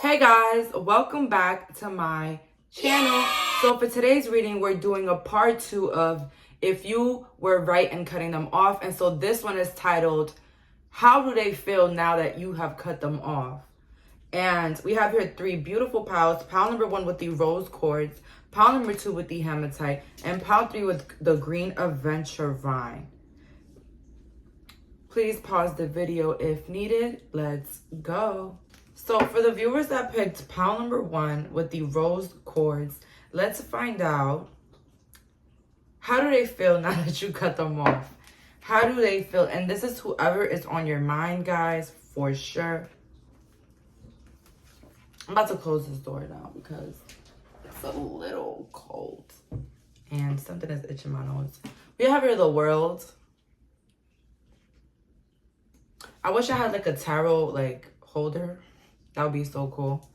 Hey guys, welcome back to my channel. So for today's reading, we're doing a part 2 of if you were right in cutting them off. And so this one is titled, how do they feel now that you have cut them off? And we have here 3 beautiful piles. Pile number 1 with the rose quartz, pile number 2 with the hematite, and pile 3 with the green aventurine. Please pause the video if needed. Let's go. So for the viewers that picked pile number 1 with the rose quartz, let's find out, how do they feel now that you cut them off? How do they feel? And this is whoever is on your mind, guys, for sure. I'm about to close this door now because it's a little cold and something is itching my nose. We have here the world. I wish I had like a tarot like holder. That would be so cool.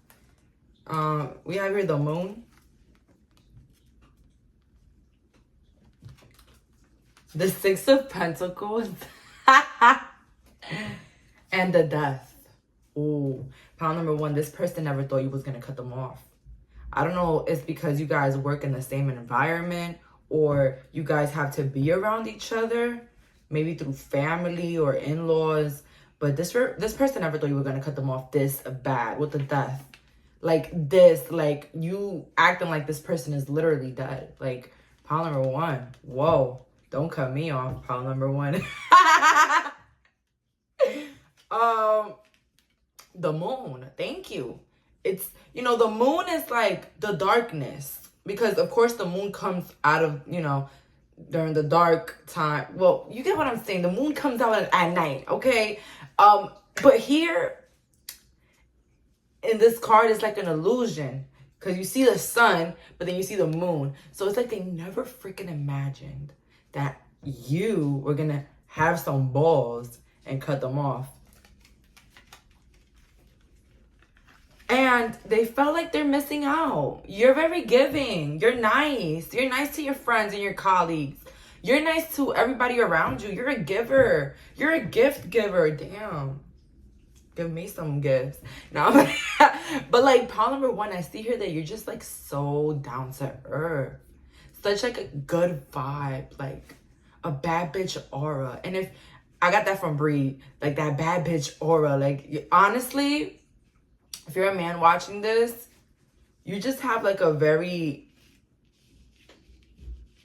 We have here the moon. The 6 of Pentacles. And the death. Ooh. Pile number 1. This person never thought you was going to cut them off. I don't know. It's because you guys work in the same environment. Or you guys have to be around each other. Maybe through family or in-laws. But this person never thought you were going to cut them off this bad with the death. Like this, like you acting like this person is literally dead. Like pile number 1. Whoa, don't cut me off, pile number 1. The moon, thank you. It's, you know, the moon is like the darkness. Because of course the moon comes out of, you know, during the dark time. Well, you get what I'm saying. The moon comes out at night, okay? But here in this card, it's like an illusion because you see the sun, but then you see the moon. So it's like they never freaking imagined that you were going to have some balls and cut them off. And they felt like they're missing out. You're very giving. You're nice. You're nice to your friends and your colleagues. You're nice to everybody around you. You're a giver. You're a gift giver. Damn. Give me some gifts. No, but like pile number 1, I see here that you're just like so down to earth. Such like a good vibe. Like a bad bitch aura. And if I got that from Bree, like that bad bitch aura. Like honestly, if you're a man watching this, you just have like a very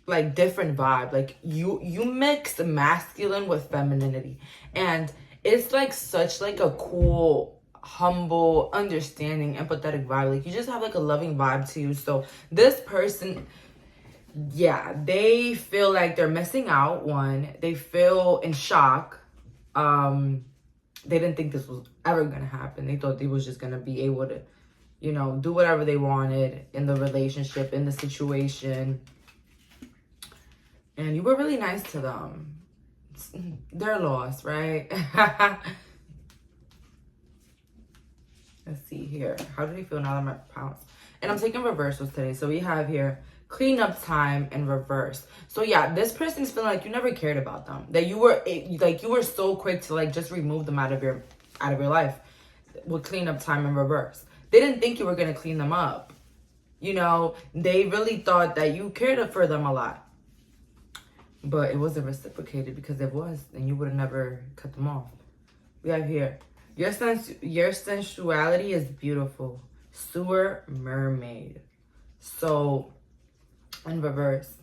like different vibe. Like you mix masculine with femininity, and it's like such like a cool, humble, understanding, empathetic vibe. Like you just have like a loving vibe to you. So this person, yeah, they feel like they're missing out. 1, they feel in shock. They didn't think this was ever gonna happen. They thought they was just gonna be able to, you know, do whatever they wanted in the relationship, in the situation. And you were really nice to them. They're lost, right? Let's see here. How do they feel now that I'm at pounds? And I'm taking reversals today. So we have here cleanup time and reverse. So yeah, this person's feeling like you never cared about them. That you were so quick to like just remove them out of your life with cleanup time and reverse. They didn't think you were gonna clean them up. You know, they really thought that you cared for them a lot. But it wasn't reciprocated, because if it was, then you would have never cut them off. We have here, your sensuality is beautiful. Sewer mermaid. So, in reverse.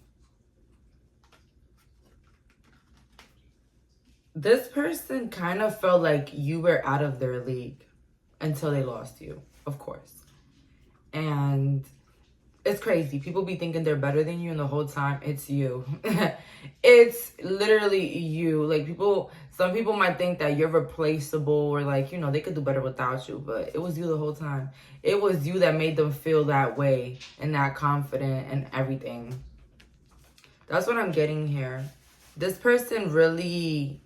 This person kind of felt like you were out of their league until they lost you, of course. And it's crazy. People be thinking they're better than you, and the whole time it's you. It's literally you. Like some people might think that you're replaceable, or like, you know, they could do better without you, but it was you the whole time. It was you that made them feel that way and that confident and everything. That's what I'm getting here. This person really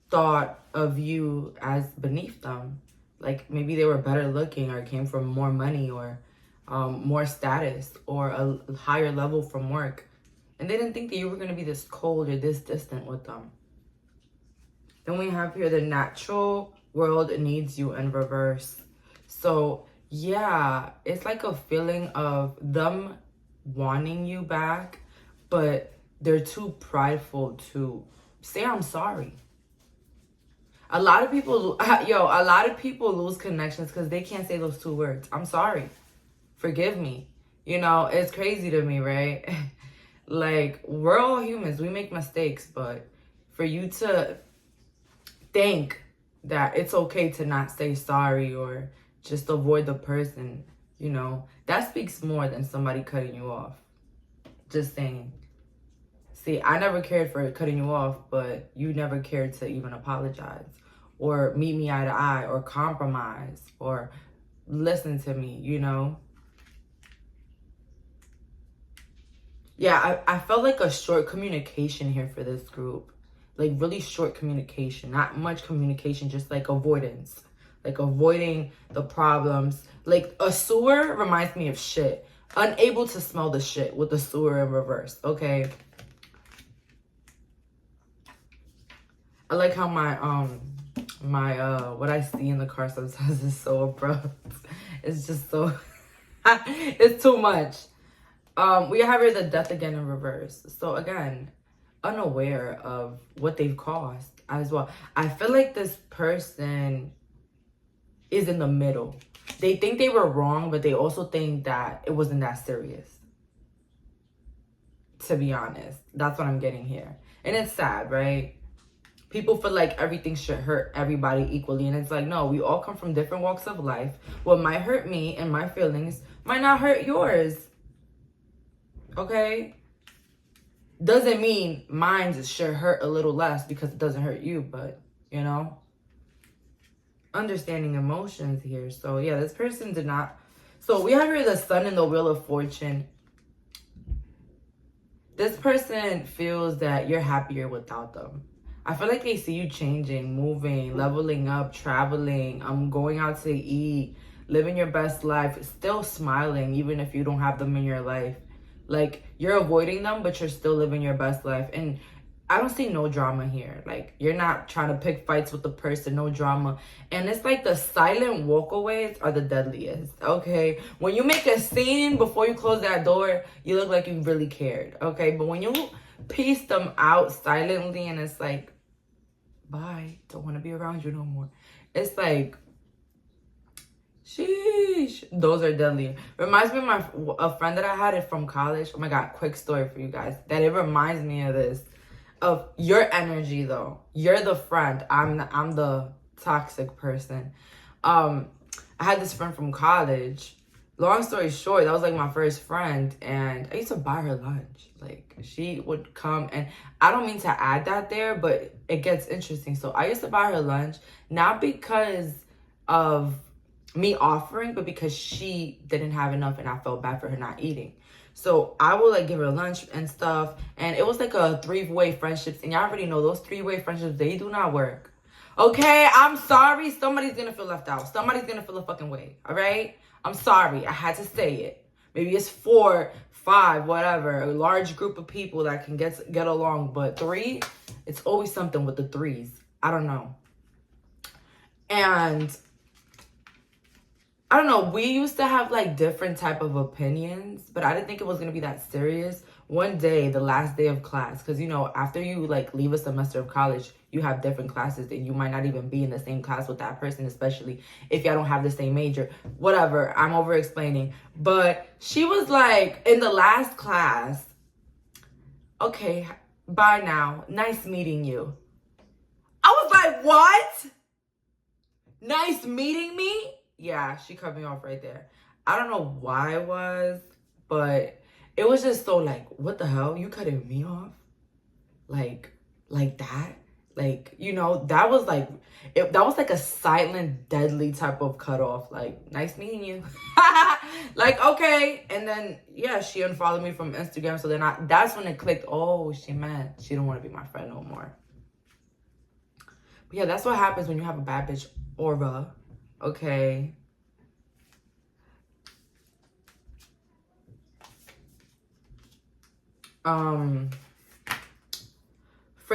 thought of you as beneath them. Like maybe they were better looking, or came from more money, or more status, or a higher level from work. And they didn't think that you were going to be this cold or this distant with them. Then we have here the natural world needs you in reverse. So yeah, it's like a feeling of them wanting you back, but they're too prideful to say I'm sorry. A lot of people, a lot of people lose connections because they can't say those 2 words. I'm sorry. Forgive me. You know, it's crazy to me, right? Like, we're all humans. We make mistakes, but for you to think that it's okay to not say sorry or just avoid the person, you know, that speaks more than somebody cutting you off. Just saying. See, I never cared for cutting you off, but you never cared to even apologize or meet me eye to eye or compromise or listen to me, you know? Yeah, I felt like a short communication here for this group. Like really short communication, not much communication, just like avoidance. Like avoiding the problems. Like a sewer reminds me of shit. Unable to smell the shit with the sewer in reverse, okay? I like how what I see in the car sometimes is so abrupt. It's just so it's too much. We have here the death again in reverse. So again, unaware of what they've caused as well. I feel like this person is in the middle. They think they were wrong, but they also think that it wasn't that serious. To be honest, that's what I'm getting here. And it's sad, right? People feel like everything should hurt everybody equally. And it's like, no, we all come from different walks of life. What might hurt me and my feelings might not hurt yours. Okay? Doesn't mean mine should hurt a little less because it doesn't hurt you. But, you know, understanding emotions here. So, yeah, this person did not. So, we have here the Sun and the Wheel of Fortune. This person feels that you're happier without them. I feel like they see you changing, moving, leveling up, traveling, going out to eat, living your best life, still smiling even if you don't have them in your life. Like, you're avoiding them, but you're still living your best life. And I don't see no drama here. Like, you're not trying to pick fights with the person, no drama. And it's like the silent walkaways are the deadliest, okay? When you make a scene before you close that door, you look like you really cared, okay? But when you piece them out silently and it's like, bye, don't want to be around you no more. It's like, sheesh. Those are deadly. Reminds me of a friend that I had it from college. Oh my God, quick story for you guys. That it reminds me of this. Of your energy though. You're the friend. I'm the toxic person. I had this friend from college. Long story short, that was like my first friend, and I used to buy her lunch. Like, she would come, and I don't mean to add that there, but it gets interesting. So I used to buy her lunch, not because of me offering, but because she didn't have enough and I felt bad for her not eating. So I would like give her lunch and stuff, and it was like a 3-way friendships, and y'all already know those 3-way friendships, they do not work. Okay, I'm sorry, somebody's gonna feel left out. Somebody's gonna feel a fucking way, all right? I'm sorry, I had to say it. Maybe it's 4, 5, whatever, a large group of people that can get along, but 3, it's always something with the 3s. I don't know. And I don't know, we used to have like different type of opinions, but I didn't think it was gonna be that serious. One day, the last day of class, because you know, after you like leave a semester of college, you have different classes and you might not even be in the same class with that person, especially if y'all don't have the same major. Whatever, I'm over explaining. But she was like, in the last class, okay, bye now. Nice meeting you. I was like, what? Nice meeting me? Yeah, she cut me off right there. I don't know why it was, but it was just so like, what the hell? You cutting me off? Like that? Like, you know, that was like, that was like a silent, deadly type of cutoff. Like, nice meeting you. Like, okay. And then, yeah, she unfollowed me from Instagram. So then that's when it clicked. Oh, she meant she don't want to be my friend no more. But yeah, that's what happens when you have a bad bitch aura. Okay.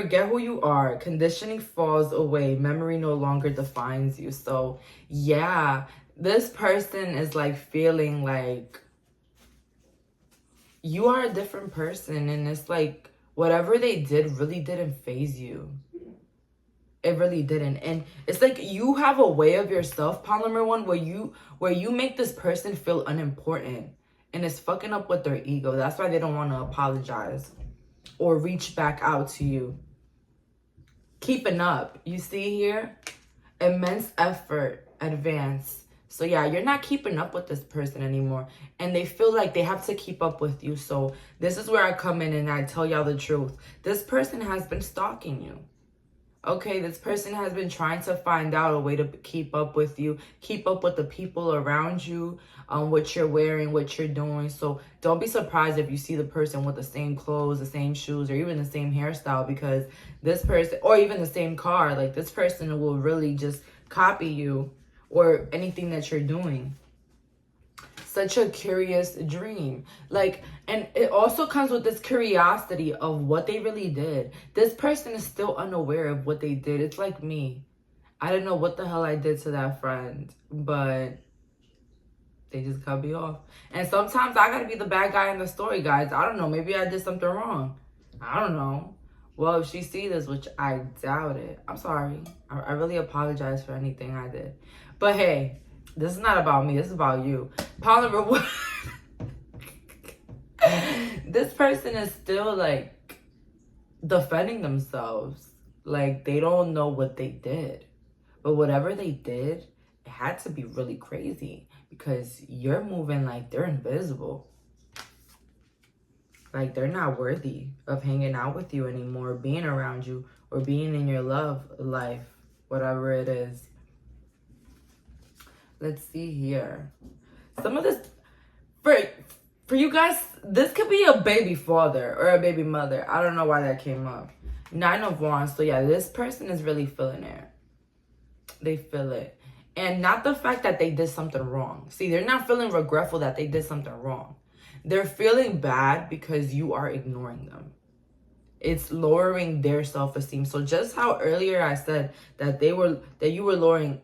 forget who you are. Conditioning falls away. Memory no longer defines you. So yeah, this person is like feeling like you are a different person, and it's like whatever they did really didn't faze you. It really didn't. And it's like you have a way of yourself, Polymer One, where you make this person feel unimportant, and it's fucking up with their ego. That's why they don't want to apologize or reach back out to you. Keeping up, you see here, immense effort, advance. So yeah, you're not keeping up with this person anymore, and they feel like they have to keep up with you. So this is where I come in and I tell y'all the truth. This person has been stalking you. Okay, this person has been trying to find out a way to keep up with you, keep up with the people around you, what you're wearing, what you're doing. So don't be surprised if you see the person with the same clothes, the same shoes, or even the same hairstyle, because this person, or even the same car, like this person will really just copy you or anything that you're doing. Such a curious dream. Like, and it also comes with this curiosity of what they really did. This person is still unaware of what they did. It's like me. I didn't know what the hell I did to that friend, but they just cut me off. And sometimes I gotta be the bad guy in the story, guys. I don't know. Maybe I did something wrong. I don't know. Well, if she sees this, which I doubt it, I'm sorry. I really apologize for anything I did. But hey, this is not about me. This is about you. Polymer, this person is still like defending themselves. Like they don't know what they did. But whatever they did, it had to be really crazy, because you're moving like they're invisible. Like they're not worthy of hanging out with you anymore, being around you, or being in your love life, whatever it is. Let's see here. Some of this, for you guys, this could be a baby father or a baby mother. I don't know why that came up. 9 of Wands. So yeah, this person is really feeling it. They feel it. And not the fact that they did something wrong. See, they're not feeling regretful that they did something wrong. They're feeling bad because you are ignoring them. It's lowering their self-esteem. So just how earlier I said that they were lowering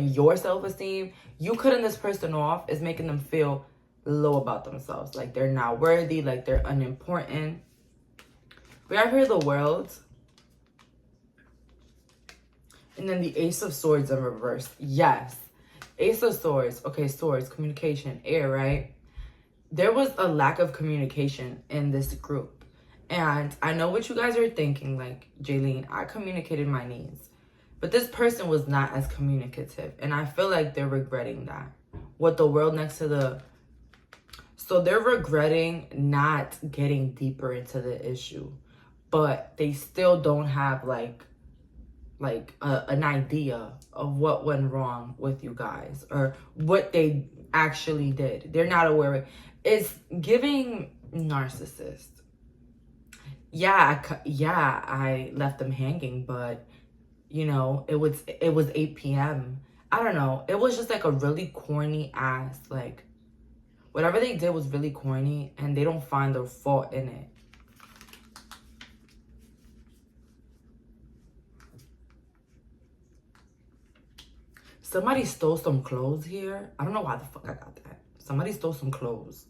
your self-esteem, you cutting this person off is making them feel low about themselves, like they're not worthy, like they're unimportant. We have here the World, and then the Ace of Swords in reverse. Yes, Ace of Swords. Okay, swords, communication, air, right? There was a lack of communication in this group. And I know what you guys are thinking, like, Jaylene, I communicated my needs. But this person was not as communicative. And I feel like they're regretting that. With the World next to the... So they're regretting not getting deeper into the issue. But they still don't have, an idea of what went wrong with you guys. Or what they actually did. They're not aware of it. It's giving narcissist. Yeah, I left them hanging, but, you know, it was 8 p.m. I don't know. It was just like a really corny ass, like, whatever they did was really corny, and they don't find their fault in it. Somebody stole some clothes here. I don't know why the fuck I got that. Somebody stole some clothes.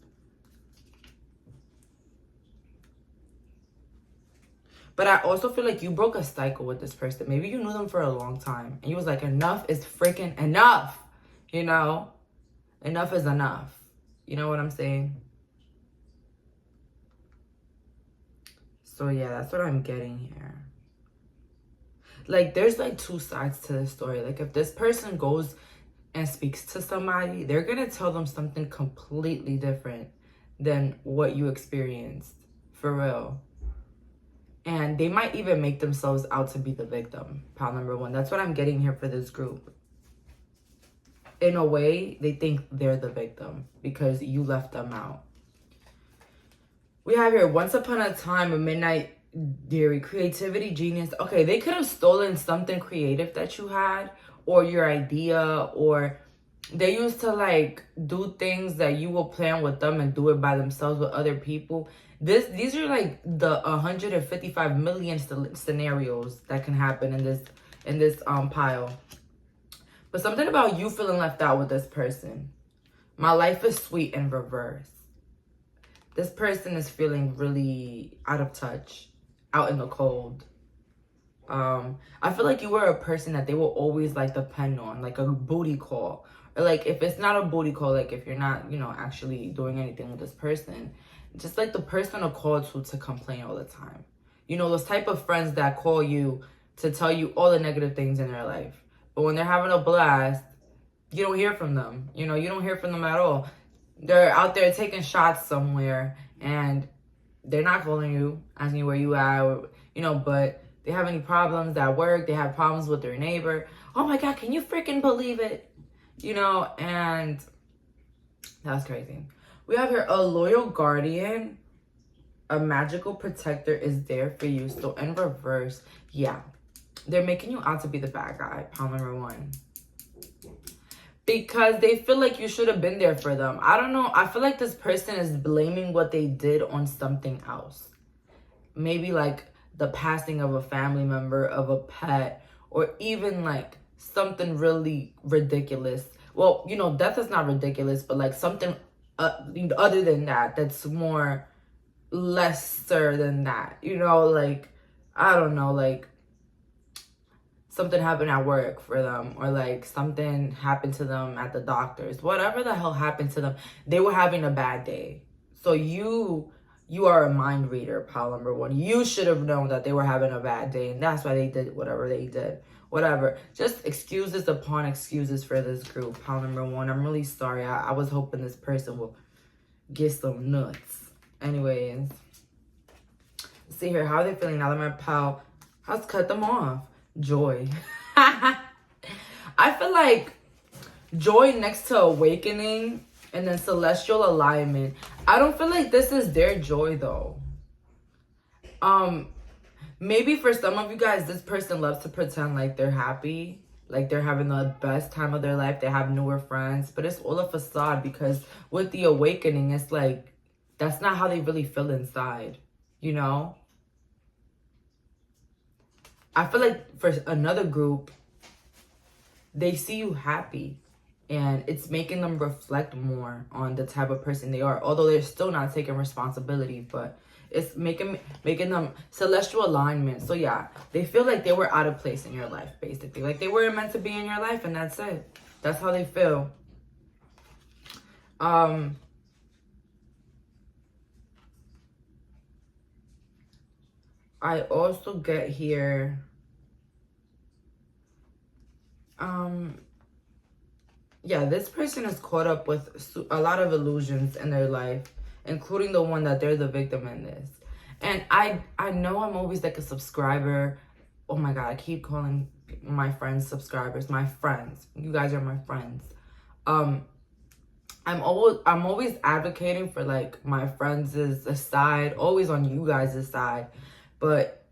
But I also feel like you broke a cycle with this person. Maybe you knew them for a long time. And you was like, enough is freaking enough. You know? Enough is enough. You know what I'm saying? So yeah, that's what I'm getting here. Like, there's like 2 sides to this story. Like, if this person goes and speaks to somebody, they're going to tell them something completely different than what you experienced. For real. And they might even make themselves out to be the victim. Pile number 1. That's what I'm getting here for this group. In a way, they think they're the victim because you left them out. We have here, once upon a time, a midnight dairy, creativity, genius. Okay, they could have stolen something creative that you had, or your idea, or they used to like do things that you will plan with them and do it by themselves with other people. These are like the 155 million scenarios that can happen in this pile. But something about you feeling left out with this person. My life is sweet in reverse. This person is feeling really out of touch, out in the cold. I feel like you were a person that they will always like depend on, like a booty call. Or like if it's not a booty call, like if you're not, you know, actually doing anything with this person, just like the person to call to complain all the time. You know, those type of friends that call you to tell you all the negative things in their life. But when they're having a blast, you don't hear from them. You know, you don't hear from them at all. They're out there taking shots somewhere and they're not calling you, asking you where you are, you know, but they have any problems at work, they have problems with their neighbor. Oh my God, can you freaking believe it? You know, and that's crazy. We have here a loyal guardian, a magical protector is there for you. So in reverse, yeah, they're making you out to be the bad guy, pile number one. Because they feel like you should have been there for them. I don't know. I feel like this person is blaming what they did on something else. Maybe like the passing of a family member, of a pet, or even like something really ridiculous. Well, you know, death is not ridiculous, but like something other than that, that's more lesser than that. You know, like, I don't know, like something happened at work for them, or like something happened to them at the doctor's. Whatever the hell happened to them, they were having a bad day. So you are a mind reader, pile number one. You should have known that they were having a bad day, and that's why they did whatever they did. Whatever. Just excuses upon excuses for this group, pile number one. I'm really sorry. I was hoping this person will get some nuts. Anyways, let's see here. How are they feeling now that my pal has cut them off? Joy. I feel like joy next to awakening and then celestial alignment. I don't feel like this is their joy though. Maybe for some of you guys, this person loves to pretend like they're happy, like they're having the best time of their life. They have newer friends, but it's all a facade, because with the awakening, it's like that's not how they really feel inside, you know? I feel like for another group, they see you happy and it's making them reflect more on the type of person they are. Although they're still not taking responsibility, but it's making them celestial alignment. So yeah, they feel like they were out of place in your life, basically. Like they weren't meant to be in your life, and that's it. That's how they feel. I also get here, yeah, this person is caught up with a lot of illusions in their life, including the one that they're the victim in this. And I know I'm always like a subscriber. Oh my God, I keep calling my friends subscribers. My friends. You guys are my friends. I'm always advocating for like my friends' side, always on you guys' side. But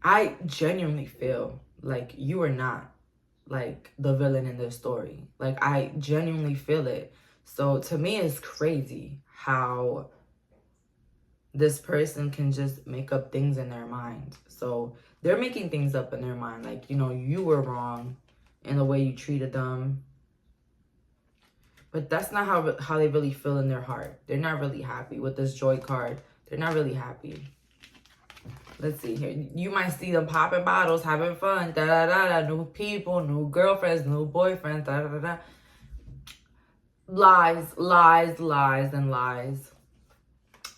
I genuinely feel like you are not like the villain in this story. Like I genuinely feel it. So to me, it's crazy how this person can just make up things in their mind. So they're making things up in their mind. Like, you know, you were wrong in the way you treated them. But that's not how they really feel in their heart. They're not really happy with this joy card. They're not really happy. Let's see here. You might see them popping bottles, having fun, da-da-da-da, new people, new girlfriends, new boyfriends, da-da-da-da. Lies, lies, lies, and lies.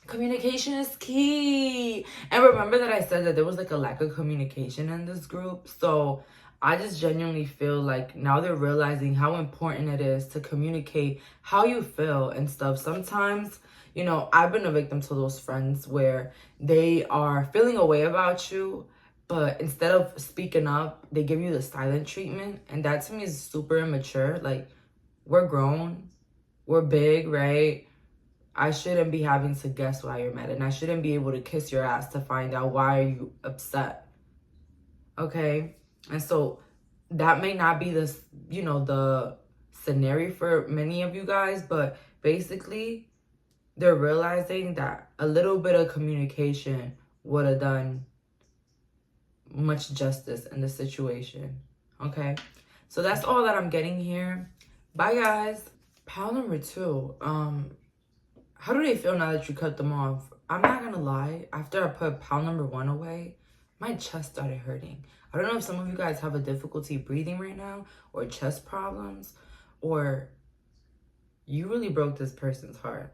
Communication is key. And remember that I said that there was like a lack of communication in this group. So I just genuinely feel like now they're realizing how important it is to communicate how you feel and stuff. Sometimes, you know, I've been a victim to those friends where they are feeling a way about you, but instead of speaking up, they give you the silent treatment. And that to me is super immature. Like, we're grown, we're big, right? I shouldn't be having to guess why you're mad, and I shouldn't be able to kiss your ass to find out why are you upset. Okay? And so that may not be this, you know, the scenario for many of you guys, but basically they're realizing that a little bit of communication would have done much justice in the situation. Okay, so that's all that I'm getting here. Bye, guys. Pile number 2. How do they feel now that you cut them off? I'm not gonna lie, after I put pile number 1 away, my chest started hurting. I don't know if some of you guys have a difficulty breathing right now, or chest problems, or you really broke this person's heart.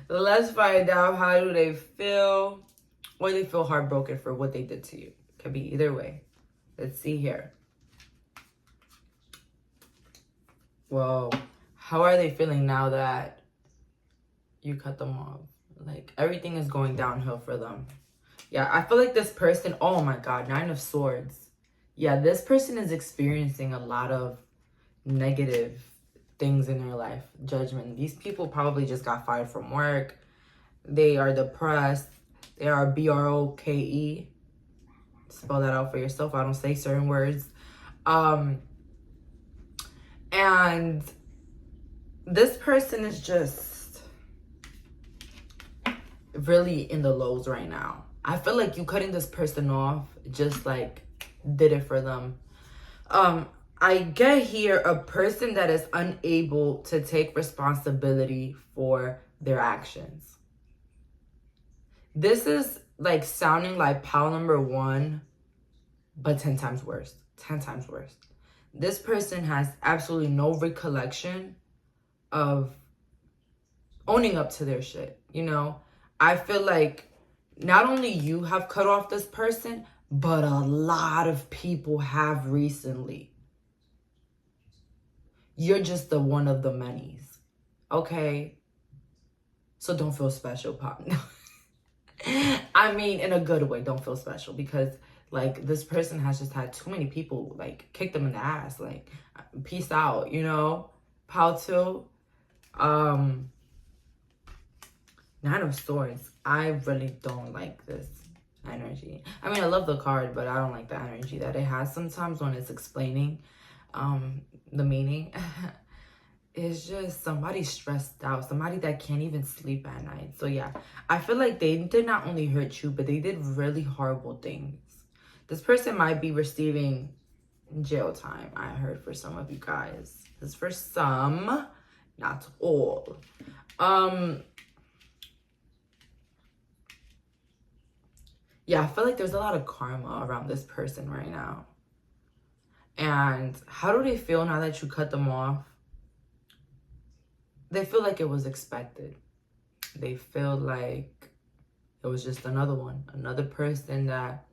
Let's find out, how do they feel, or they feel heartbroken for what they did to you. Could be either way. Let's see here. Well, how are they feeling now that you cut them off? Like, everything is going downhill for them. Yeah, I feel like this person, oh my God, 9 of Swords. Yeah, this person is experiencing a lot of negative things in their life. Judgment. These people probably just got fired from work. They are depressed. They are BROKE. Spell that out for yourself. I don't say certain words. And this person is just really in the lows right now. I feel like you cutting this person off just like did it for them. I get here a person that is unable to take responsibility for their actions. This is like sounding like pile number 1, but 10 times worse. 10 times worse. This person has absolutely no recollection of owning up to their shit. You know, I feel like not only you have cut off this person, but a lot of people have recently. You're just the one of the manys, okay? So don't feel special, Pop. I mean, in a good way, don't feel special, because like this person has just had too many people like kick them in the ass. Like, peace out, you know? Pile 2. 9 of Swords. I really don't like this energy. I mean, I love the card, but I don't like the energy that it has sometimes when it's explaining the meaning. It's just somebody stressed out, somebody that can't even sleep at night. So yeah, I feel like they did not only hurt you, but they did really horrible things. This person might be receiving jail time, I heard, for some of you guys. This is for some, not all. Yeah, I feel like there's a lot of karma around this person right now. And how do they feel now that you cut them off? They feel like it was expected. They feel like it was just another one. Another person that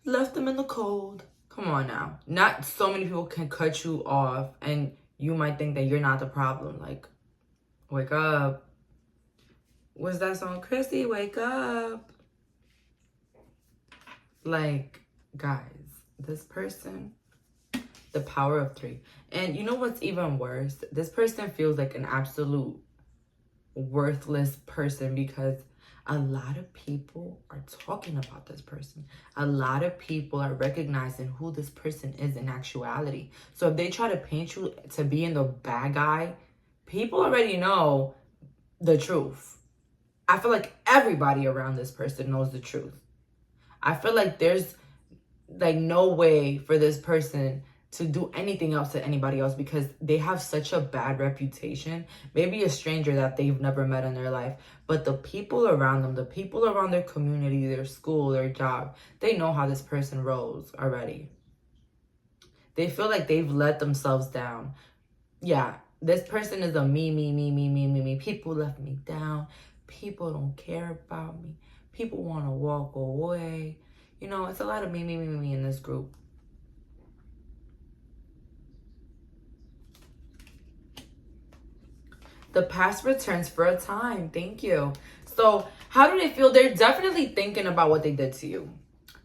left them in the cold. Come on now. Not so many people can cut you off and you might think that you're not the problem. Like, wake up. What's that song? Chrissy, wake up. Like, guys, this person, the power of 3. And you know what's even worse? This person feels like an absolute worthless person because a lot of people are talking about this person. A lot of people are recognizing who this person is in actuality. So if they try to paint you to be in the bad guy, people already know the truth. I feel like everybody around this person knows the truth. I feel like there's like no way for this person to do anything else to anybody else because they have such a bad reputation. Maybe a stranger that they've never met in their life, but the people around them, the people around their community, their school, their job, they know how this person rolls already. They feel like they've let themselves down. Yeah, this person is a me. People left me down. People don't care about me. People want to walk away. You know, it's a lot of me in this group. The past returns for a time. Thank you. So how do they feel? They're definitely thinking about what they did to you.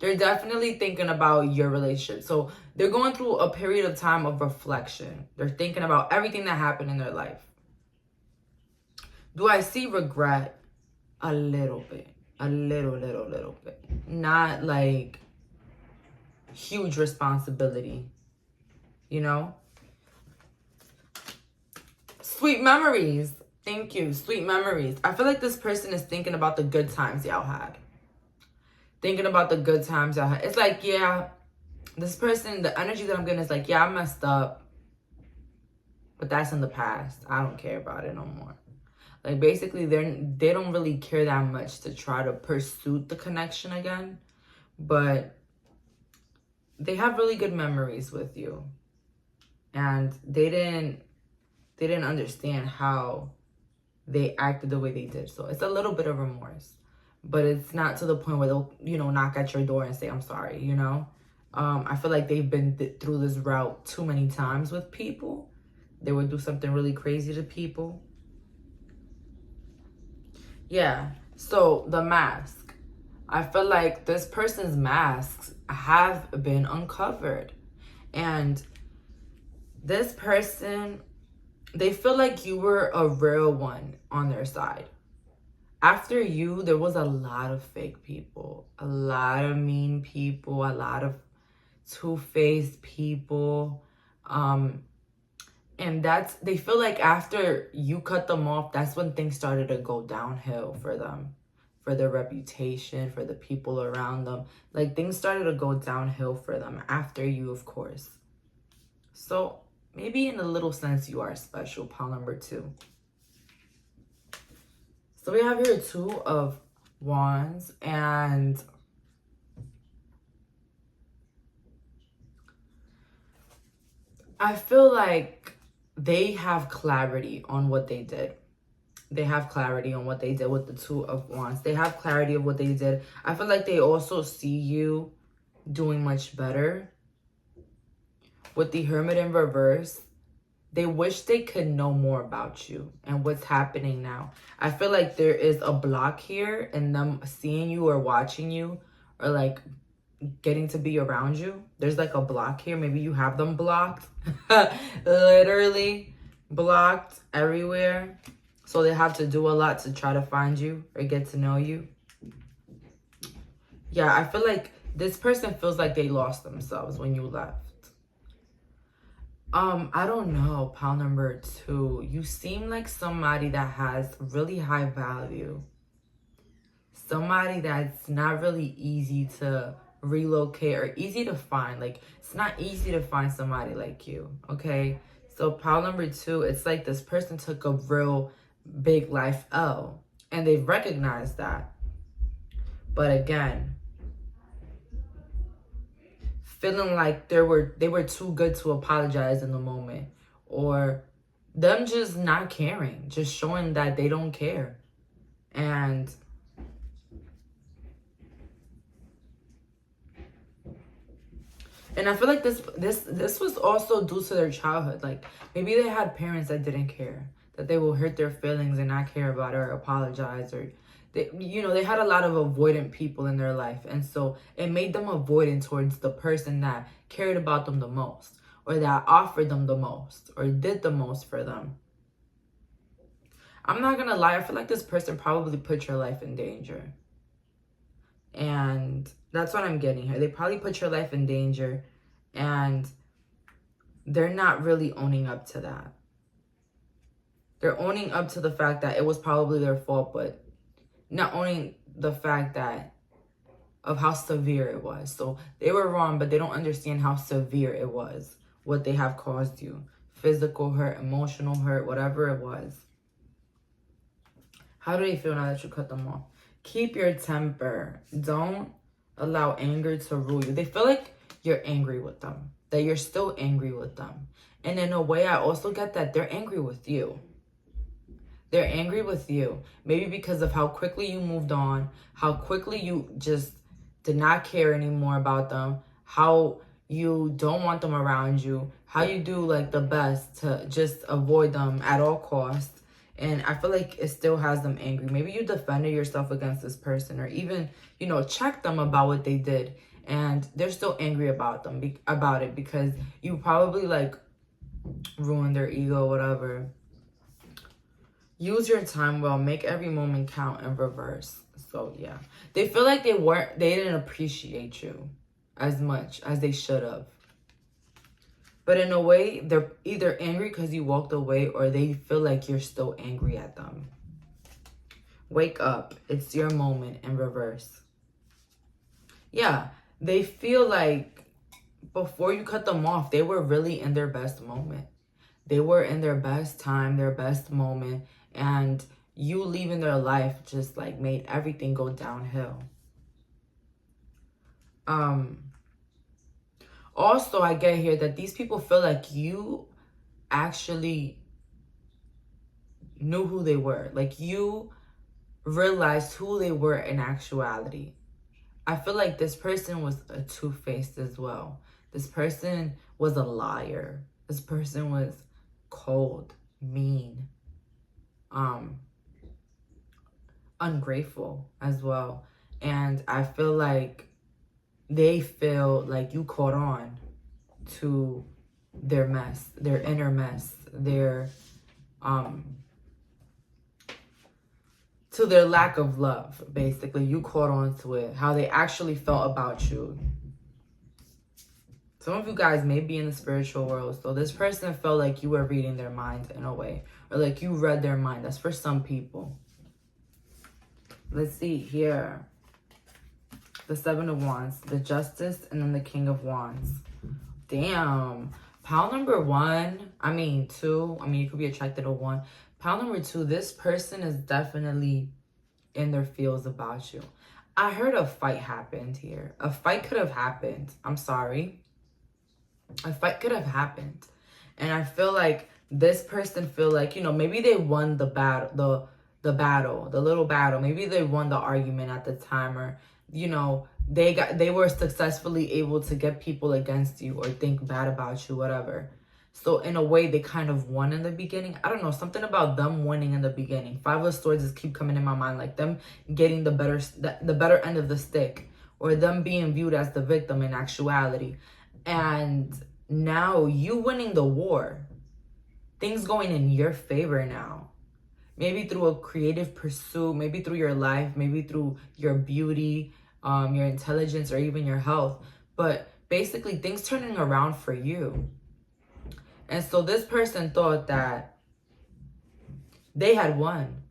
They're definitely thinking about your relationship. So they're going through a period of time of reflection. They're thinking about everything that happened in their life. Do I see regret? A little bit. A little bit. Not like huge responsibility. you know? Sweet memories. Thank you. Sweet memories. I feel like this person is thinking about the good times y'all had. Thinking about the good times y'all had. It's like, yeah, this person, the energy that I'm getting is like, yeah, I messed up. But that's in the past. I don't care about it no more. Like, basically, they don't really care that much to try to pursue the connection again. But they have really good memories with you. And they didn't understand how they acted the way they did. So it's a little bit of remorse. But it's not to the point where they'll, you know, knock at your door and say, I'm sorry, you know? I feel like they've been through this route too many times with people. They would do something really crazy to people. Yeah, so the mask. I feel like this person's masks have been uncovered. And this person, they feel like you were a real one on their side. After you, there was a lot of fake people, a lot of mean people, a lot of two-faced people. And they feel like after you cut them off, that's when things started to go downhill for them, for their reputation, for the people around them. Like, things started to go downhill for them after you, of course. So maybe in a little sense, you are special, pile number 2. So we have here 2 of Wands, and I feel like they have clarity on what they did. They have clarity on what they did with the 2 of Wands. They have clarity of what they did. I feel like they also see you doing much better. With the Hermit in reverse, they wish they could know more about you and what's happening now. I feel like there is a block here in them seeing you or watching you or like getting to be around you. There's like a block here. Maybe you have them blocked. Literally blocked everywhere. So they have to do a lot to try to find you or get to know you. Yeah, I feel like this person feels like they lost themselves when you left. I don't know, pile number 2. You seem like somebody that has really high value. Somebody that's not really easy to relocate or easy to find. Like, it's not easy to find somebody like you, okay? So pile number 2, it's like this person took a real big life L and they've recognized that. But again, feeling like they were too good to apologize in the moment, or them just not caring, just showing that they don't care. And I feel like this was also due to their childhood. Like, maybe they had parents that didn't care, that they will hurt their feelings and not care about it or apologize, or they had a lot of avoidant people in their life. And so it made them avoidant towards the person that cared about them the most, or that offered them the most, or did the most for them. I'm not gonna lie, I feel like this person probably put your life in danger. And that's what I'm getting here. They probably put your life in danger, and they're not really owning up to that. They're owning up to the fact that it was probably their fault, but not owning the fact of how severe it was. So they were wrong, but they don't understand how severe it was, what they have caused you. Physical hurt, emotional hurt, whatever it was. How do they feel now that you cut them off? Keep your temper. Don't allow anger to rule you. They feel like you're angry with them, that you're still angry with them. And in a way, I also get that they're angry with you. They're angry with you. Maybe because of how quickly you moved on, how quickly you just did not care anymore about them, how you don't want them around you, how you do like the best to just avoid them at all costs. And I feel like it still has them angry. Maybe you defended yourself against this person, or even, checked them about what they did. And they're still angry about it because you probably like ruined their ego, whatever. Use your time well. Make every moment count in reverse. So yeah, they feel like they didn't appreciate you as much as they should have. But in a way, they're either angry because you walked away, or they feel like you're still angry at them. Wake up. It's your moment in reverse. Yeah, they feel like before you cut them off, they were really in their best moment. They were in their best time, their best moment. And you leaving their life just like made everything go downhill. Also, I get here that these people feel like you actually knew who they were. Like you realized who they were in actuality. I feel like this person was a two-faced as well. This person was a liar. This person was cold, mean, ungrateful as well. And I feel like they feel like you caught on to their mess, their inner mess, their to their lack of love. Basically, you caught on to it, how they actually felt about you. Some of you guys may be in the spiritual world, so this person felt like you were reading their minds in a way, or like you read their mind. That's for some people. Let's see here. The Seven of Wands, the Justice, and then the King of Wands. Damn. Pile number one, two. You could be attracted to one. Pile number two, this person is definitely in their feels about you. I heard a fight happened here. A fight could have happened. I'm sorry. A fight could have happened. And I feel like this person feel like, maybe they won the battle, the little battle. Maybe they won the argument at the time, or they were successfully able to get people against you or think bad about you, whatever. So in a way, they kind of won in the beginning. I don't know, something about them winning in the beginning. Five of Swords just keep coming in my mind, like them getting the better end of the stick, or them being viewed as the victim in actuality. And now you winning the war. Things going in your favor now. Maybe through a creative pursuit, maybe through your life, maybe through your beauty, your intelligence, or even your health. But basically, things turning around for you. And so this person thought that they had won.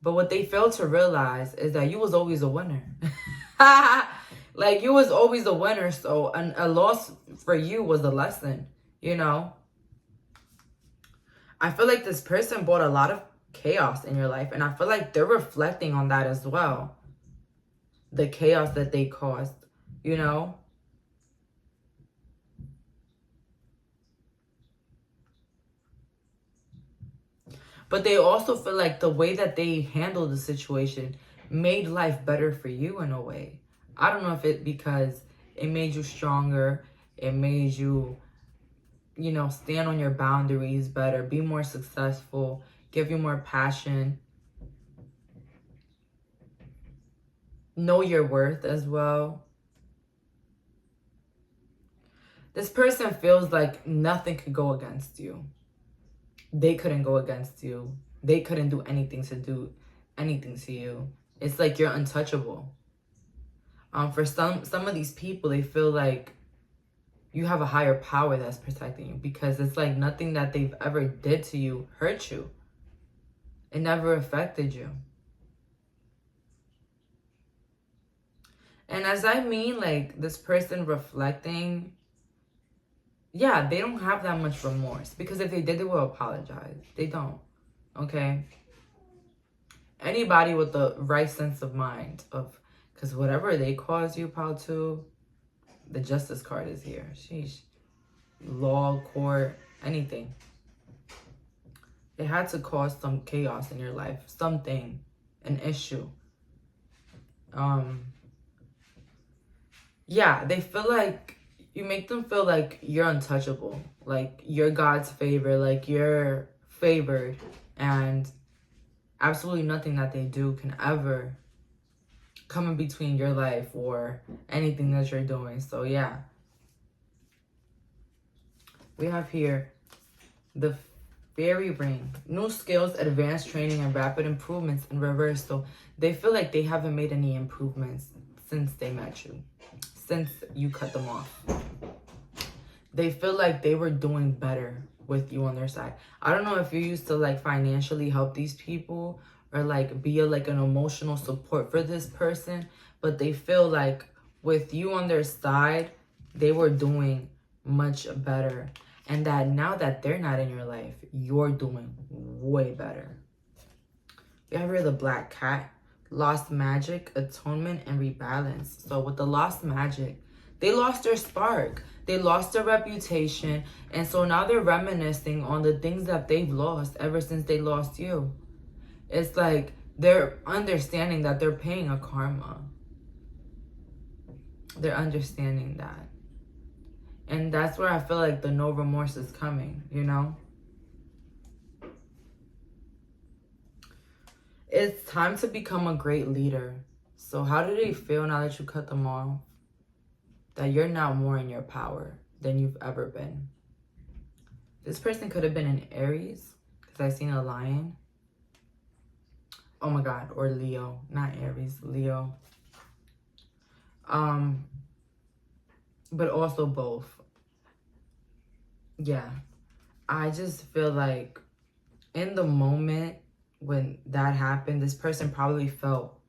But what they failed to realize is that you was always a winner. Like, you was always a winner. So a loss for you was a lesson, I feel like this person brought a lot of chaos in your life. And I feel like they're reflecting on that as well. The chaos that they caused, But they also feel like the way that they handled the situation made life better for you in a way. I don't know if it because it made you stronger. It made you, stand on your boundaries better, be more successful, give you more passion, know your worth as well. This person feels like nothing could go against you. They couldn't go against you. They couldn't do anything to you. It's like you're untouchable. For some of these people, they feel like you have a higher power that's protecting you, because it's like nothing that they've ever did to you hurt you. It never affected you. And as like this person reflecting, yeah, they don't have that much remorse, because if they did, they will apologize. They don't, okay? Anybody with the right sense of mind because whatever they cause you, pile two, the Justice card is here. Sheesh. Law, court, anything. They had to cause some chaos in your life, something, an issue. Yeah, they feel like you make them feel like you're untouchable, like you're God's favor, like you're favored, and absolutely nothing that they do can ever come in between your life or anything that you're doing. So yeah, we have here the Fairy Ring, new skills, advanced training, and rapid improvements in reverse. So they feel like they haven't made any improvements since they met you, since you cut them off. they feel like they were doing better with you on their side. I don't know if you used to like financially help these people or like be like an emotional support for this person, but they feel like with you on their side, they were doing much better. And that now that they're not in your life, you're doing way better. We have here the Black Cat, lost magic, atonement, and rebalance. So with the lost magic, they lost their spark. They lost their reputation. And so now they're reminiscing on the things that they've lost ever since they lost you. It's like they're understanding that they're paying a karma. They're understanding that. And that's where I feel like the no remorse is coming, you know? It's time to become a great leader. So how do they feel now that you cut them off? That you're now more in your power than you've ever been. This person could have been an Aries, because I seen a lion. Oh my God, or Leo, not Aries, Leo. But also both. Yeah, I just feel like in the moment when that happened, this person probably felt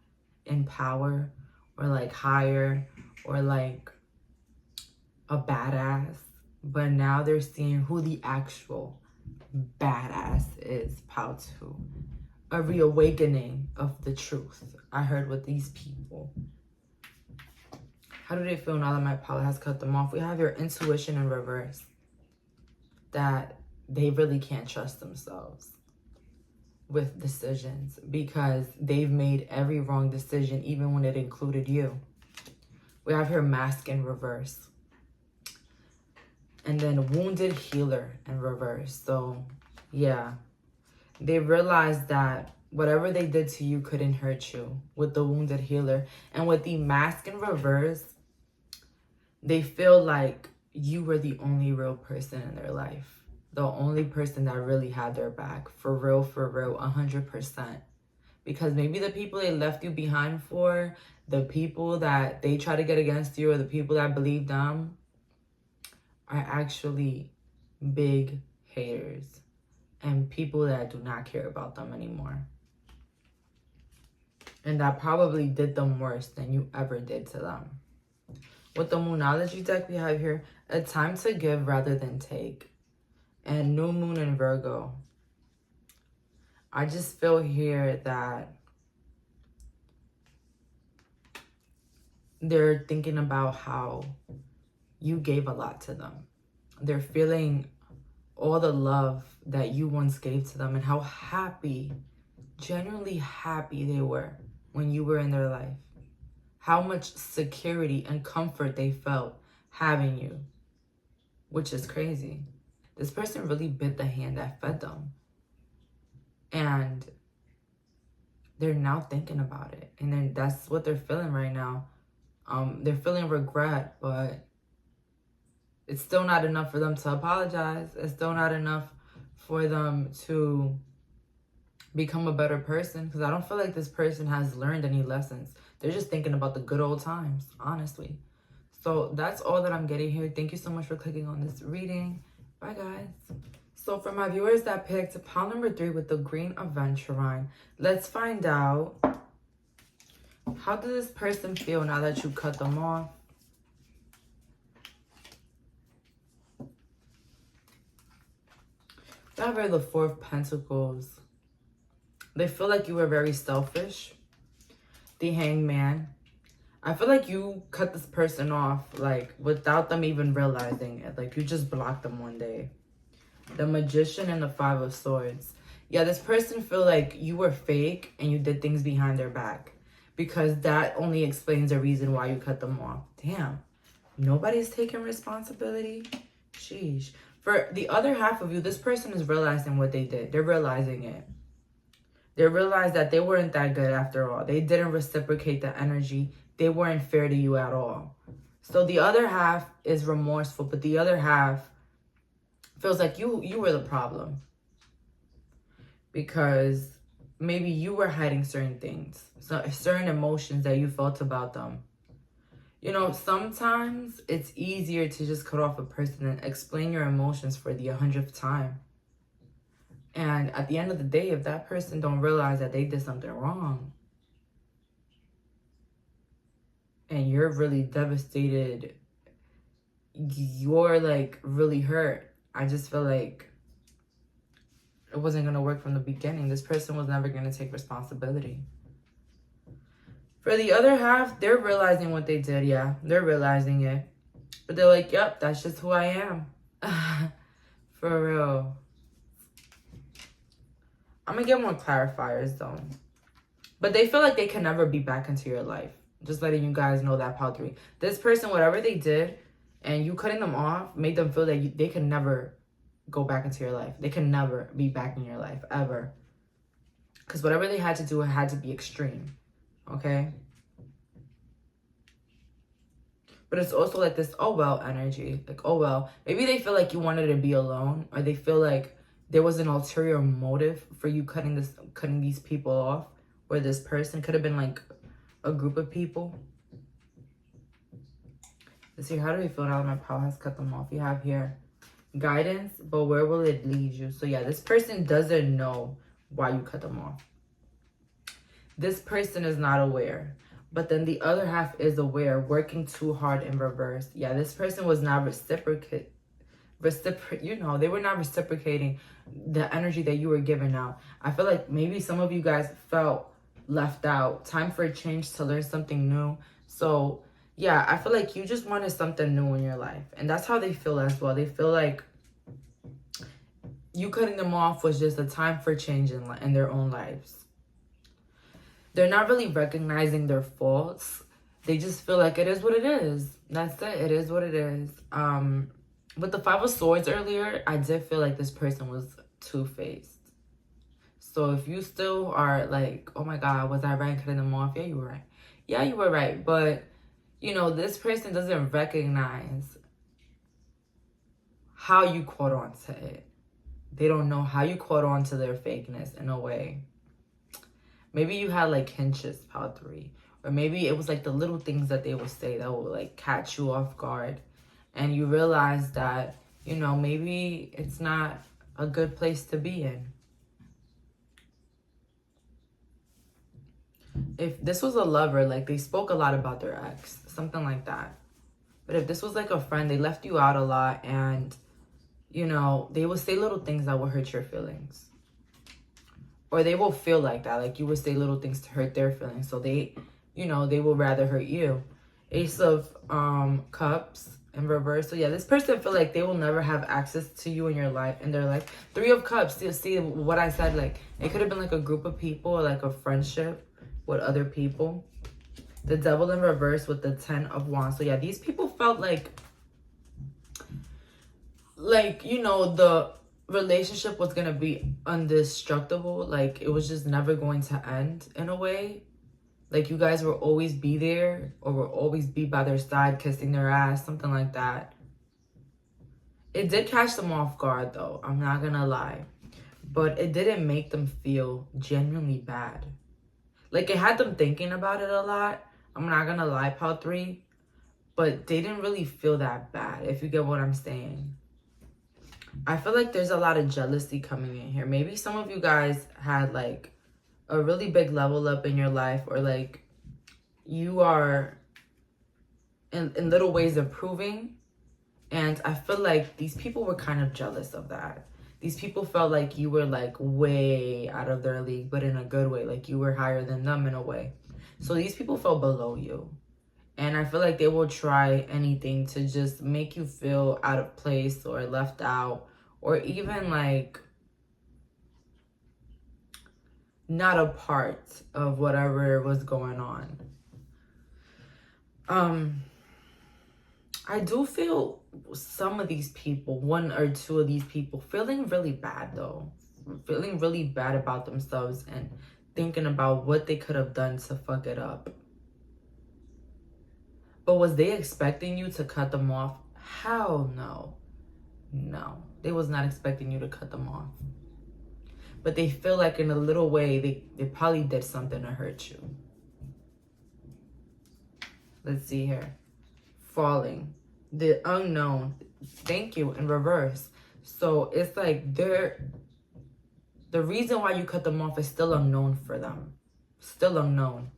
in power or like higher or like a badass. But now they're seeing who the actual badass is. How to. A reawakening of the truth. I heard with these people. How do they feel now that my power has cut them off? We have your intuition in reverse. That they really can't trust themselves with decisions because they've made every wrong decision, even when it included you. We have here mask in reverse. And then wounded healer in reverse. So, yeah. They realized that whatever they did to you couldn't hurt you with the wounded healer. And with the mask in reverse, they feel like you were the only real person in their life. The only person that really had their back. For real, 100%. Because maybe the people they left you behind for, the people that they try to get against you, or the people that believe them, are actually big haters. And people that do not care about them anymore. And that probably did them worse than you ever did to them. With the Moonology deck we have here, a time to give rather than take. And new moon in Virgo. I just feel here that they're thinking about how you gave a lot to them. They're feeling all the love that you once gave to them and how happy, genuinely happy they were when you were in their life. How much security and comfort they felt having you, which is crazy. This person really bit the hand that fed them. And they're now thinking about it. And then that's what they're feeling right now. They're feeling regret, but it's still not enough for them to apologize. It's still not enough for them to become a better person. Because I don't feel like this person has learned any lessons. They're just thinking about the good old times, honestly. So that's all that I'm getting here. Thank you so much for clicking on this reading. Bye, guys. So for my viewers that picked pile number 3 with the green aventurine, let's find out, how does this person feel now that you cut them off? I have the 4 of Pentacles. They feel like you were very selfish. The Hangman. I feel like you cut this person off, like, without them even realizing it. Like, you just blocked them one day. The Magician and the 5 of Swords. Yeah, this person feel like you were fake and you did things behind their back. Because that only explains the reason why you cut them off. Damn. Nobody's taking responsibility? Sheesh. For the other half of you, this person is realizing what they did. They're realizing it. They realized that they weren't that good after all. They didn't reciprocate the energy. They weren't fair to you at all. So the other half is remorseful, but the other half feels like you were the problem. Because maybe you were hiding certain things, certain emotions that you felt about them. You know, sometimes it's easier to just cut off a person and explain your emotions for the 100th time. And at the end of the day, if that person don't realize that they did something wrong and you're really devastated, you're like really hurt, I just feel like it wasn't going to work from the beginning. This person was never going to take responsibility. For the other half, they're realizing what they did. Yeah, they're realizing it. But they're like, yep, that's just who I am. For real. I'm going to get more clarifiers, though. But they feel like they can never be back into your life. Just letting you guys know that, pile 3. This person, whatever they did, and you cutting them off, made them feel that they can never go back into your life. They can never be back in your life, ever. Because whatever they had to do, it had to be extreme. Okay? But it's also like this, oh well energy. Like, oh well. Maybe they feel like you wanted to be alone. Or they feel like there was an ulterior motive for you cutting these people off. Or this person. Could have been like a group of people. Let's see, how do we feel now that my pal has cut them off? You have here guidance, but where will it lead you? So yeah, this person doesn't know why you cut them off. This person is not aware, but then the other half is aware, working too hard in reverse. Yeah, this person was not they were not reciprocating the energy that you were giving out. I feel like maybe some of you guys felt left out. Time for a change, to learn something new. So yeah, I feel like you just wanted something new in your life. And that's how they feel as well. They feel like you cutting them off was just a time for change in their own lives. They're not really recognizing their faults. They just feel like it is what it is. That's it. It is what it is. With the 5 of Swords earlier, I did feel like this person was two-faced. So if you still are like, oh my God, was I right cutting them off? Yeah, you were right. Yeah, you were right. But, you know, this person doesn't recognize how you caught on to it. They don't know how you caught on to their fakeness in a way. Maybe you had like hinges, pile 3. Or maybe it was like the little things that they would say that would like catch you off guard. And you realize that, you know, maybe it's not a good place to be in. If this was a lover, like they spoke a lot about their ex, something like that. But if this was like a friend, they left you out a lot and, you know, they would say little things that would hurt your feelings. Or they will feel like that, like you would say little things to hurt their feelings. So they, you know, they will rather hurt you. Ace of Cups in reverse. So yeah, this person feel like they will never have access to you in your life, in their life. 3 of Cups, you see what I said, like it could have been like a group of people or like a friendship with other people. The Devil in reverse with the 10 of Wands. So yeah, these people felt like, you know, the relationship was gonna be indestructible. Like it was just never going to end in a way. Like you guys will always be there or will always be by their side, kissing their ass, something like that. It did catch them off guard though, I'm not gonna lie. But it didn't make them feel genuinely bad. Like it had them thinking about it a lot. I'm not gonna lie, pile 3. But they didn't really feel that bad, if you get what I'm saying. I feel like there's a lot of jealousy coming in here. Maybe some of you guys had like a really big level up in your life, or like you are in little ways improving. And I feel like these people were kind of jealous of that. These people felt like you were like way out of their league, but in a good way. Like you were higher than them in a way. So these people felt below you. And I feel like they will try anything to just make you feel out of place or left out, or even like not a part of whatever was going on. I do feel some of these people, 1 or 2 of these people, feeling really bad though. Feeling really bad about themselves and thinking about what they could have done to fuck it up. But was they expecting you to cut them off? Hell no. No. They was not expecting you to cut them off. But they feel like in a little way, they probably did something to hurt you. Let's see here. falling, the unknown. Thank you, in reverse. So it's like the reason why you cut them off is still unknown for them. Still unknown.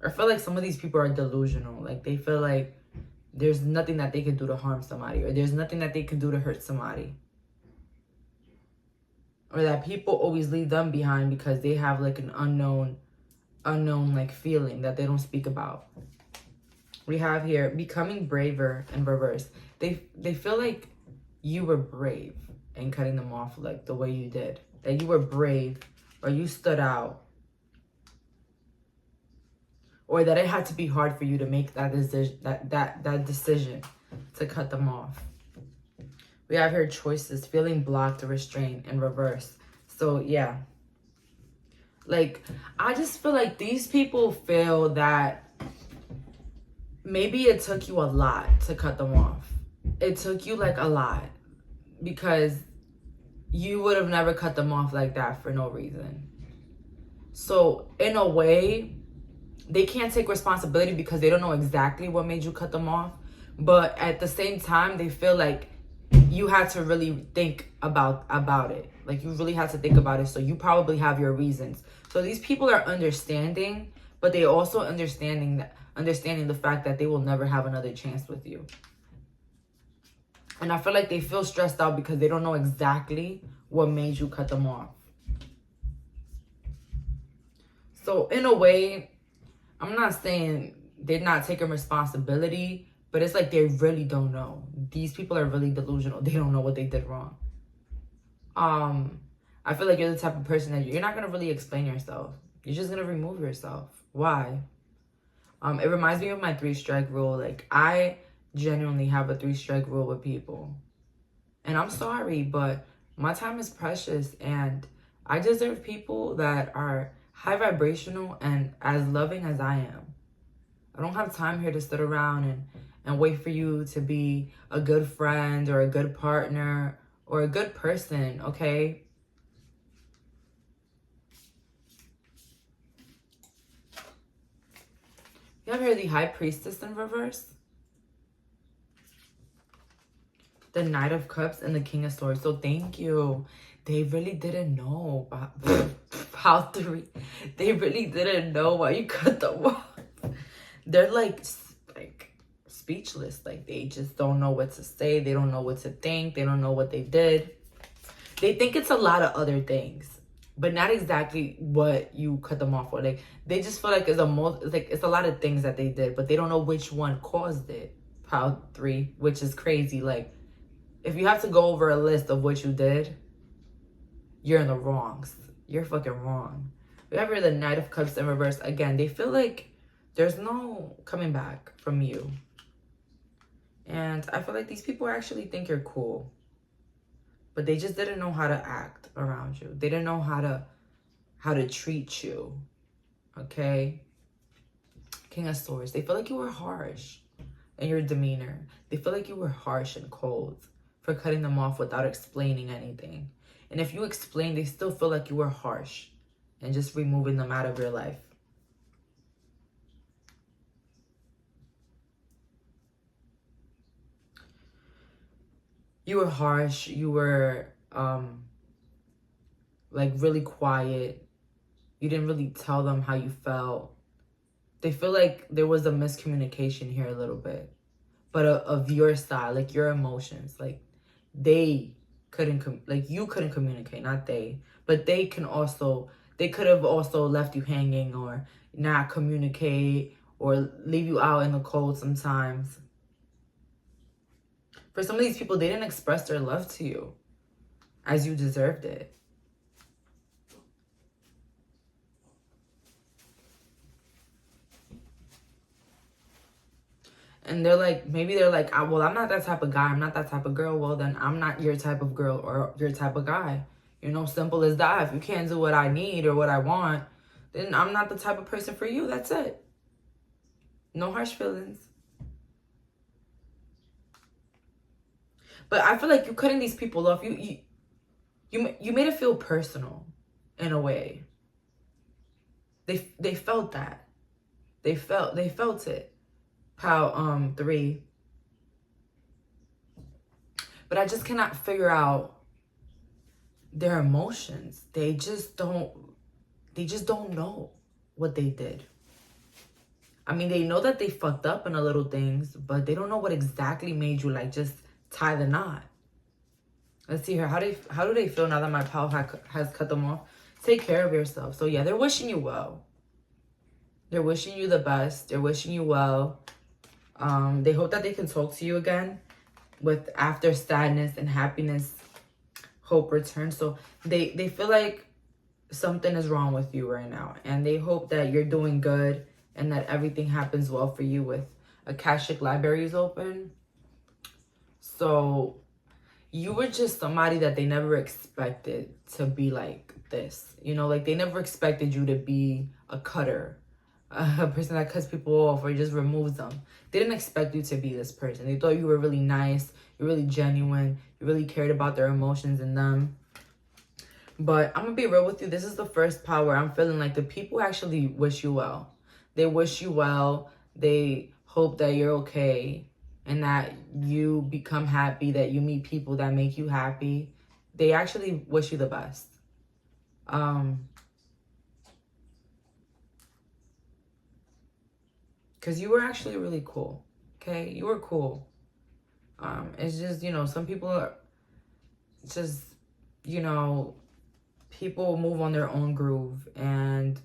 I feel like some of these people are delusional. Like they feel like there's nothing that they can do to harm somebody, or there's nothing that they can do to hurt somebody. Or that people always leave them behind because they have like an unknown like feeling that they don't speak about. We have here becoming braver in reverse. They feel like you were brave in cutting them off like the way you did. That you were brave, or you stood out. Or that it had to be hard for you to make that decision, that decision to cut them off. We have here choices, feeling blocked or restrained in reverse. So yeah. Like, I just feel like these people feel that maybe it took you a lot to cut them off. It took you like a lot. Because you would have never cut them off like that for no reason. So in a way, they can't take responsibility because they don't know exactly what made you cut them off. But at the same time, they feel like you had to really think about it. Like you really had to think about it. So you probably have your reasons. So these people are understanding, but they also understanding the fact that they will never have another chance with you. And I feel like they feel stressed out because they don't know exactly what made you cut them off. So in a way, I'm not saying they're not taking responsibility, but it's like they really don't know. These people are really delusional. They don't know what they did wrong. I feel like you're the type of person that you're not going to really explain yourself. You're just going to remove yourself. Why? It reminds me of my 3-strike rule. Like, I genuinely have a 3-strike rule with people. And I'm sorry, but my time is precious. And I deserve people that are high vibrational and as loving as I am. I don't have time here to sit around and wait for you to be a good friend or a good partner or a good person, okay? You have here the High Priestess in reverse, the Knight of Cups, and the King of Swords. So thank you. They really didn't know about they really didn't know why you cut them off. They're like speechless. Like they just don't know what to say. They don't know what to think. They don't know what they did. They think it's a lot of other things, but not exactly what you cut them off for. Like they just feel like it's a lot of things that they did, but they don't know which one caused it. Pile 3, which is crazy. Like if you have to go over a list of what you did, you're in the wrongs. You're fucking wrong. We have here the Knight of Cups in reverse. Again, they feel like there's no coming back from you. And I feel like these people actually think you're cool. But they just didn't know how to act around you. They didn't know how to treat you. Okay? King of Swords. They feel like you were harsh in your demeanor. They feel like you were harsh and cold for cutting them off without explaining anything. And if you explain, they still feel like you were harsh and just removing them out of your life. You were harsh. You were like really quiet. You didn't really tell them how you felt. They feel like there was a miscommunication here a little bit, but of your side, like your emotions, like you couldn't communicate, not they, but they could have also left you hanging or not communicate or leave you out in the cold sometimes. For some of these people, they didn't express their love to you as you deserved it. And maybe they're like, well, I'm not that type of guy. I'm not that type of girl. Well, then I'm not your type of girl or your type of guy. You know, simple as that. If you can't do what I need or what I want, then I'm not the type of person for you. That's it. No harsh feelings. But I feel like you cutting these people off, you made it feel personal in a way. They felt that. They felt it. Pile 3. But I just cannot figure out their emotions. They just don't know what they did. I mean, they know that they fucked up in the little things, but they don't know what exactly made you like just tie the knot. Let's see here. How do they feel now that my pal has cut them off? Take care of yourself. So yeah, they're wishing you well. They're wishing you the best. They're wishing you well. They hope that they can talk to you again with after sadness and happiness, hope returns. So they feel like something is wrong with you right now. And they hope that you're doing good and that everything happens well for you with Akashic Libraries open. So you were just somebody that they never expected to be like this. You know, like they never expected you to be a cutter, a person that cuts people off or just removes them. They didn't expect you to be this person. They thought you were really nice, you're really genuine, you really cared about their emotions and them. But I'm gonna be real with you. This is the first power I'm feeling like the people actually wish you well. They wish you well. They hope that you're okay and that you become happy, that you meet people that make you happy. They actually wish you the best. Because you were actually really cool, okay? You were cool. It's just, you know, some people are just, you know, people move on their own groove. And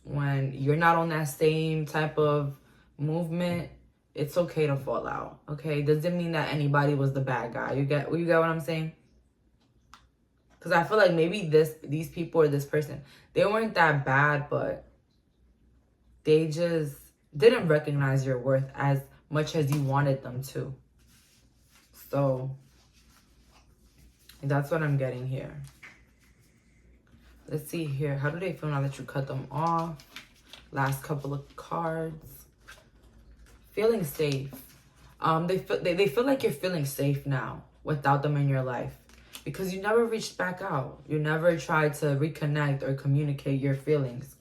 when you're not on that same type of movement, it's okay to fall out, okay? Doesn't mean that anybody was the bad guy. You get what I'm saying? Because I feel like maybe these people or this person, they weren't that bad, but they just didn't recognize your worth as much as you wanted them to. So that's what I'm getting here. Let's see here. How do they feel now that you cut them off? Last couple of cards. Feeling safe. They feel like you're feeling safe now without them in your life. Because you never reached back out. You never tried to reconnect or communicate your feelings.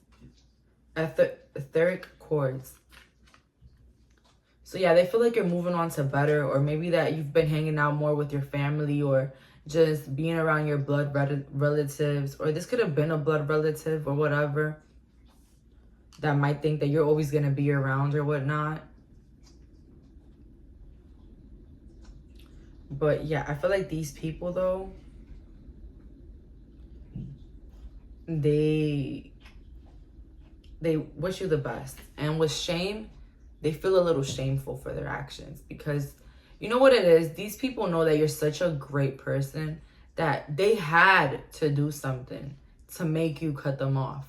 Etheric cords. So yeah, they feel like you're moving on to better, or maybe that you've been hanging out more with your family or just being around your blood relatives, or this could have been a blood relative or whatever that might think that you're always going to be around or whatnot. But yeah, I feel like these people though, they wish you the best. And with shame, they feel a little shameful for their actions, because you know what it is? These people know that you're such a great person that they had to do something to make you cut them off.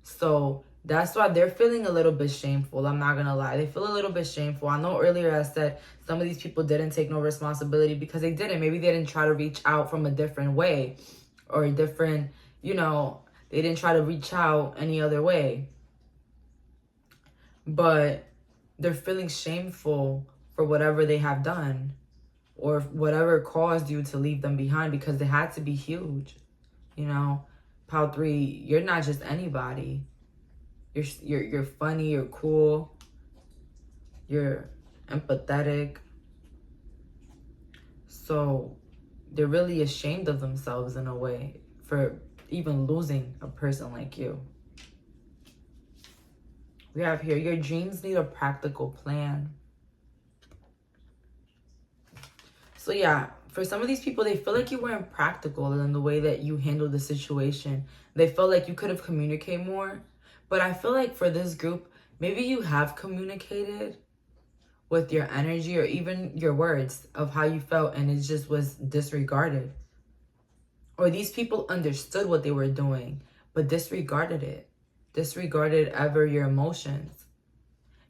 So that's why they're feeling a little bit shameful. I'm not going to lie. They feel a little bit shameful. I know earlier I said some of these people didn't take no responsibility because they didn't. Maybe they didn't try to reach out from a different way or a different, you know, they didn't try to reach out any other way. But they're feeling shameful for whatever they have done or whatever caused you to leave them behind, because they had to be huge. You know, Pile 3, you're not just anybody. You're funny, you're cool, you're empathetic. So they're really ashamed of themselves in a way for even losing a person like you. We have here, your dreams need a practical plan. So yeah, for some of these people, they feel like you weren't practical in the way that you handled the situation. They felt like you could have communicated more. But I feel like for this group, maybe you have communicated with your energy or even your words of how you felt, and it just was disregarded. Or these people understood what they were doing, but disregarded it. Disregarded ever your emotions.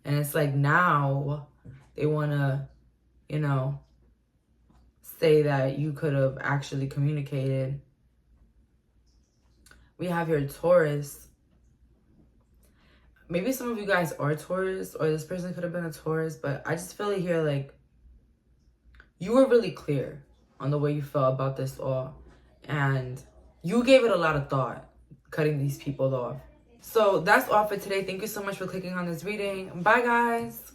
And it's like now they want to, you know, say that you could have actually communicated. We have here Taurus. Maybe some of you guys are Taurus, or this person could have been a Taurus, but I just feel here like you were really clear on the way you felt about this all. And you gave it a lot of thought, cutting these people off. So that's all for today. Thank you so much for clicking on this reading. Bye, guys.